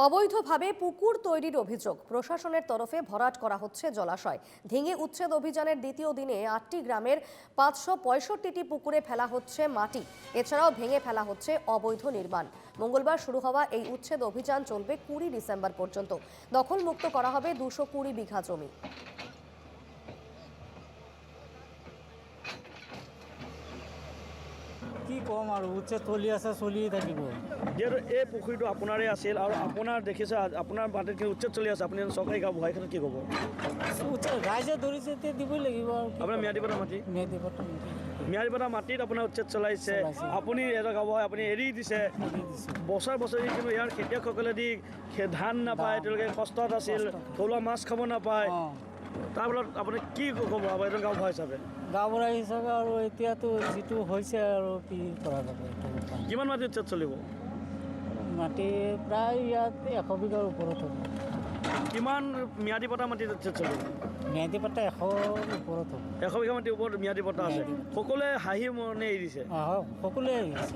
অবৈধভাবে পুকুর তৈরির অভিযোগ প্রশাসনের তরফে ভরাট করা হচ্ছে জলাশয়। ঢিঙি উচ্ছেদ অভিযানের দ্বিতীয় দিনে ৮টি গ্রামের ৫৬৫টি পুকুরে ফেলা হচ্ছে মাটি। এছাড়াও ভেঙে ফেলা হচ্ছে অবৈধ নির্মাণ। মঙ্গলবার শুরু হওয়া এই উচ্ছেদ অভিযান চলবে ২০ ডিসেম্বর পর্যন্ত। দখলমুক্ত করা হবে ২২০ বিঘা জমি। কি কম আৰু উচ্ছেদ চলি আছে, চলিয়ে থাকিব। যিহেতু এই পুখুৰীটো আপোনাৰে আছিল আৰু আপোনাৰ দেখিছে আপোনাৰ মাটিত উচ্ছেদ চলি আছে, আপুনি চৰকাৰী গাঁও বহাই কি ক'ব? উচ্ছেদ ৰাইজে ধৰিছে এতিয়া দিবই লাগিব আৰু আপোনাৰ ম্যাদী পতা মাটি ম্যাদী পতা মাটিত আপোনাৰ উচ্ছেদ চলাইছে, আপুনি এটা গাঁও বহাই আপুনি এৰি দিছে। বছৰ বছৰি কিন্তু ইয়াৰ খেতিয়কসকলে দি ধান নাপায়, তেওঁলোকে কষ্টত আছিল, থলুৱা মাছ খাব নাপায়। তাৰ ফলত আপুনি কি ক'ব এজন গাঁও বহাই হিচাপে? গাঁওবুঢ়া হিচাপে আৰু এতিয়াতো যিটো হৈছে আৰু কি কৰা যাব। কিমান মাটি উচ্ছেদ চলিব? মাটি প্ৰায় ইয়াত ১০০ বিঘাৰ ওপৰত হ'ব। কিমান ম্যাদী পতা মাটিত উচ্ছেদ চলিব? ম্যাদী পট্টা ১০০ৰ ওপৰত হ'ব। ১০০ বিঘা মাটিৰ ওপৰত ম্যাদী পতা আছে। সকলোৱে হাঁহি মনে এৰি দিছে। সকলোৱে আহিছে।